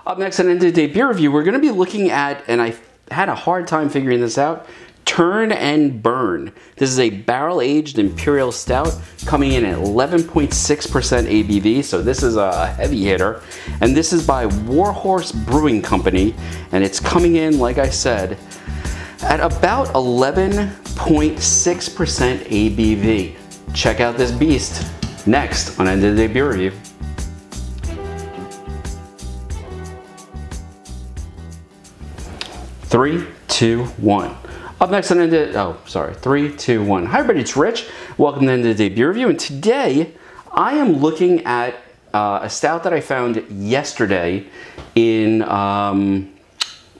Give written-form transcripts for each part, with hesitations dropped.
Up next on End of the Day Beer Review, we're going to be looking at, and I had a hard time figuring this out, Turn and Burn. This is a barrel-aged Imperial Stout coming in at 11.6% ABV, so this is a heavy hitter. And this is by Warhorse Brewing Company, and it's coming in, like I said, at about 11.6% ABV. Check out this beast next on End of the Day Beer Review. Three, two, one. Up next on three, two, one. Hi everybody, it's Rich. Welcome to End of the Day Beer Review, and today I am looking at a stout that I found yesterday in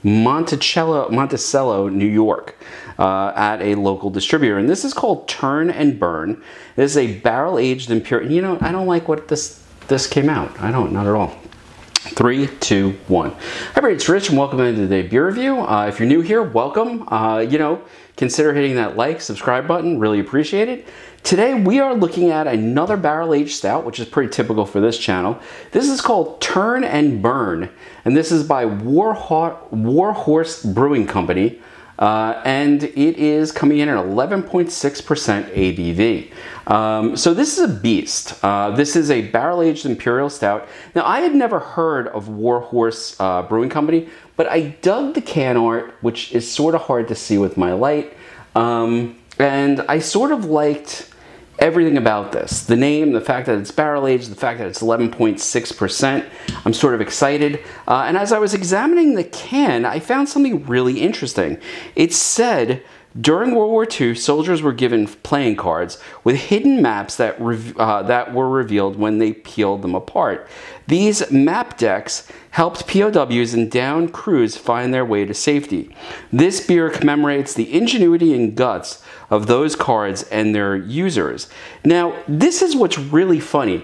Monticello, New York, at a local distributor, and this is called Turn and Burn. This is a barrel-aged Imperial. You know, I don't like what this came out. I don't, not at all. 3, 2, 1. Hi everybody, it's Rich and welcome to the Day Beer Review. If you're new here, welcome. You know, consider hitting that like, subscribe button, really appreciate it. Today we are looking at another barrel-aged stout, which is pretty typical for this channel. This is called Turn and Burn, and this is by Warhorse Brewing Company. And it is coming in at 11.6% ABV. So this is a beast. This is a barrel-aged Imperial Stout. Now, I had never heard of Warhorse Brewing Company, but I dug the can art, which is sort of hard to see with my light. And I sort of liked everything about this. The name, the fact that it's barrel-aged, the fact that it's 11.6%. I'm sort of excited. And as I was examining the can, I found something really interesting. It said, during World War II, soldiers were given playing cards with hidden maps that were revealed when they peeled them apart. These map decks helped POWs and downed crews find their way to safety. This beer commemorates the ingenuity and guts of those cards and their users. Now, this is what's really funny.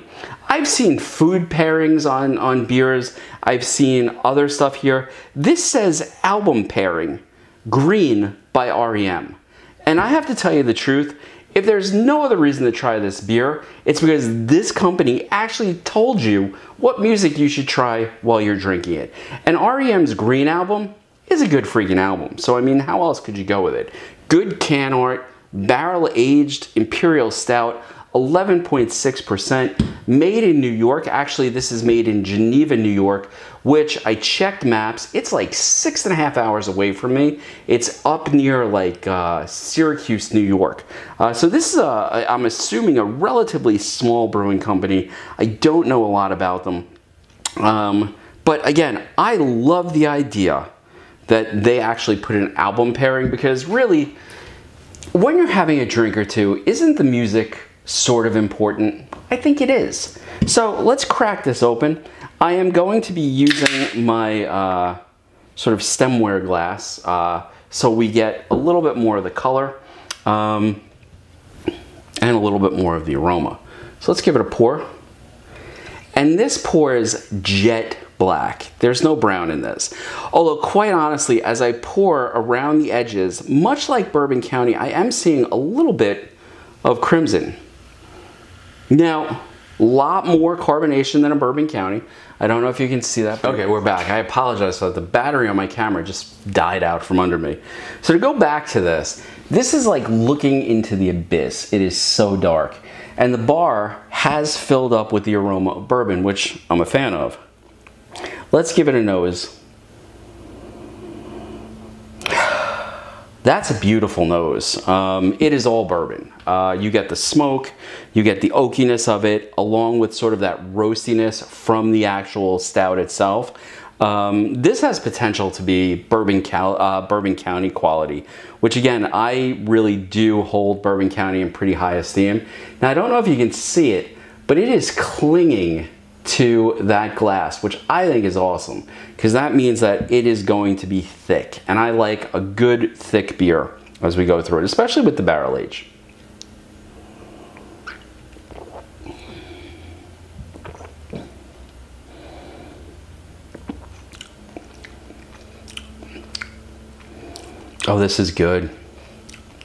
I've seen food pairings on beers. I've seen other stuff here. This says album pairing, Green by REM. And I have to tell you the truth, if there's no other reason to try this beer, it's because this company actually told you what music you should try while you're drinking it. And REM's Green album is a good freaking album. So I mean, how else could you go with it? Good can art, barrel-aged Imperial Stout, 11.6%, made in New York. Actually, this is made in Geneva, New York, which I checked maps. It's like 6.5 hours away from me. It's up near like Syracuse, New York. So this is, I'm assuming, a relatively small brewing company. I don't know a lot about them. But again, I love the idea that they actually put an album pairing, because really, when you're having a drink or two, isn't the music sort of important? I think it is. So let's crack this open. I am going to be using my sort of stemware glass so we get a little bit more of the color and a little bit more of the aroma. So let's give it a pour. And this pour is jet black. There's no brown in this. Although quite honestly, as I pour around the edges, much like Bourbon County, I am seeing a little bit of crimson. Now, a lot more carbonation than a Bourbon County. I don't know if you can see that. Okay, we're back. I apologize for that. The battery on my camera just died out from under me. So to go back to this is like looking into the abyss. It is so dark. And the bar has filled up with the aroma of bourbon, which I'm a fan of. Let's give it a nose. That's a beautiful nose. It is all bourbon. You get the smoke, you get the oakiness of it, along with sort of that roastiness from the actual stout itself. This has potential to be Bourbon County quality, which again, I really do hold Bourbon County in pretty high esteem. Now, I don't know if you can see it, but it is clinging to that glass, which I think is awesome, because that means that it is going to be thick, and I like a good thick beer as we go through it, especially with the barrel age. Oh, this is good.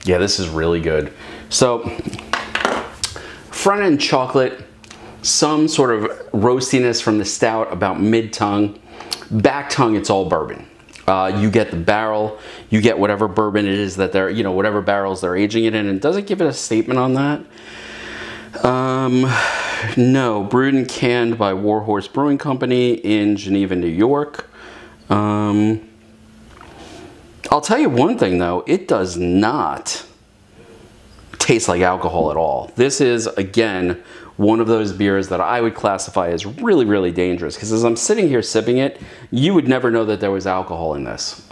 Yeah, this is really good. So, front end chocolate, some sort of roastiness from the stout about mid-tongue. Back tongue, it's all bourbon. You get the barrel, you get whatever bourbon it is that they're, whatever barrels they're aging it in. And does it give it a statement on that? No, brewed and canned by Warhorse Brewing Company in Geneva, New York. I'll tell you one thing though, it does not taste like alcohol at all. This is, again, one of those beers that I would classify as really, really dangerous, because as I'm sitting here sipping it, you would never know that there was alcohol in this.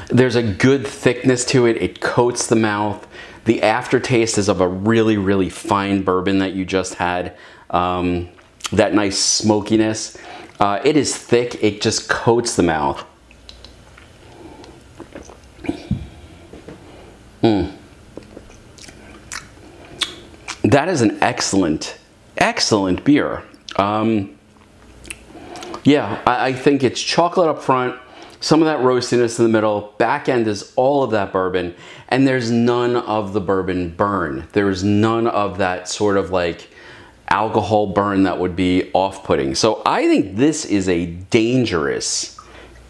There's a good thickness to it. It coats the mouth. The aftertaste is of a really, really fine bourbon that you just had. That nice smokiness. It is thick. It just coats the mouth. That is an excellent, excellent beer. Yeah, I think it's chocolate up front, some of that roastiness in the middle, back end is all of that bourbon, and there's none of the bourbon burn. There's none of that sort of like alcohol burn that would be off-putting. So I think this is a dangerous,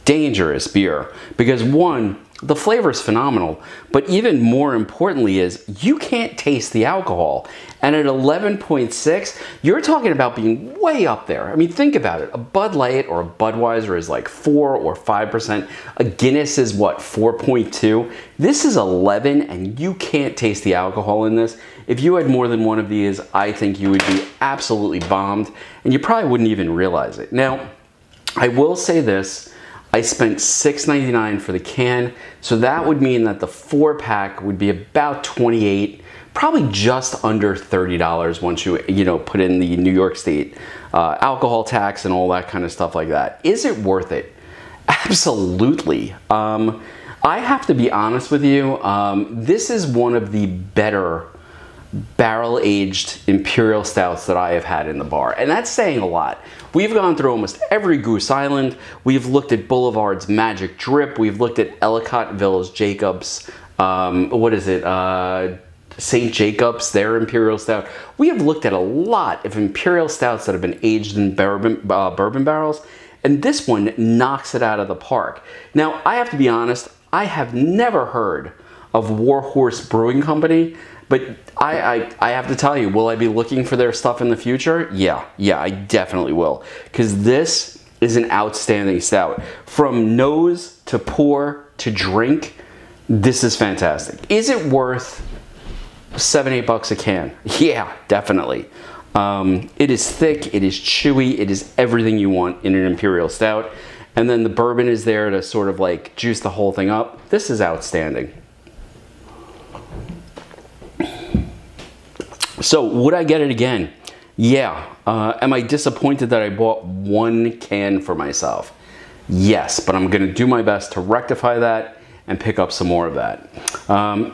dangerous beer, because one, the flavor is phenomenal, but even more importantly is you can't taste the alcohol. And at 11.6, you're talking about being way up there. I mean, think about it. A Bud Light or a Budweiser is like 4 or 5%. A Guinness is what, 4.2? This is 11 and you can't taste the alcohol in this. If you had more than one of these, I think you would be absolutely bombed and you probably wouldn't even realize it. Now, I will say this. I spent $6.99 for the can, so that would mean that the 4-pack would be about $28, probably just under $30 once you put in the New York State alcohol tax and all that kind of stuff like that. Is it worth it? Absolutely. I have to be honest with you. This is one of the better barrel-aged Imperial Stouts that I have had in the bar, and that's saying a lot. We've gone through almost every Goose Island. We've looked at Boulevard's Magic Drip. We've looked at Ellicott Village Jacobs. What is it? St. Jacobs, their Imperial Stout. We have looked at a lot of Imperial Stouts that have been aged in bourbon barrels, and this one knocks it out of the park. Now, I have to be honest, I have never heard of Warhorse Brewing Company, but I have to tell you, will I be looking for their stuff in the future? Yeah, I definitely will. Because this is an outstanding stout. From nose to pour to drink, this is fantastic. Is it worth $7-8 a can? Yeah, definitely. It is thick, it is chewy, it is everything you want in an Imperial Stout. And then the bourbon is there to sort of like juice the whole thing up. This is outstanding. So would I get it again? Yeah. Am I disappointed that I bought one can for myself? Yes, but I'm gonna do my best to rectify that and pick up some more of that.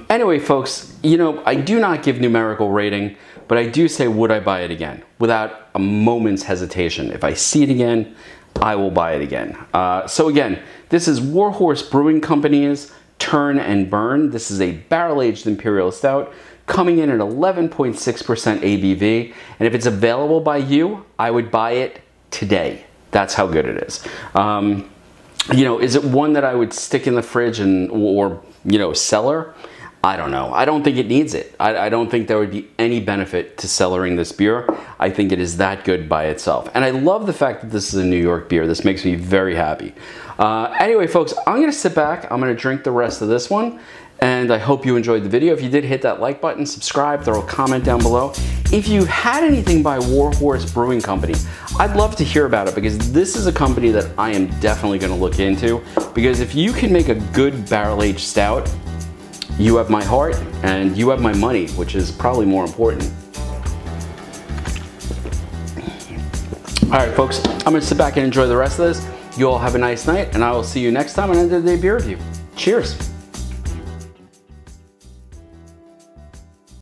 Anyway, folks, I do not give numerical rating, but I do say, would I buy it again? Without a moment's hesitation. If I see it again, I will buy it again. So again, this is Warhorse Brewing Company's Turn and Burn. This is a barrel-aged Imperial Stout coming in at 11.6% ABV. And if it's available by you, I would buy it today. That's how good it is. Is it one that I would stick in the fridge or cellar? I don't know. I don't think it needs it. I don't think there would be any benefit to cellaring this beer. I think it is that good by itself. And I love the fact that this is a New York beer. This makes me very happy. Anyway, folks, I'm going to sit back. I'm going to drink the rest of this one. And I hope you enjoyed the video. If you did, hit that like button, subscribe, throw a comment down below. If you've had anything by Warhorse Brewing Company, I'd love to hear about it, because this is a company that I am definitely going to look into. Because if you can make a good barrel-aged stout, you have my heart and you have my money, which is probably more important. All right, folks, I'm going to sit back and enjoy the rest of this. You all have a nice night, and I will see you next time on End of the Day Beer Review. Cheers.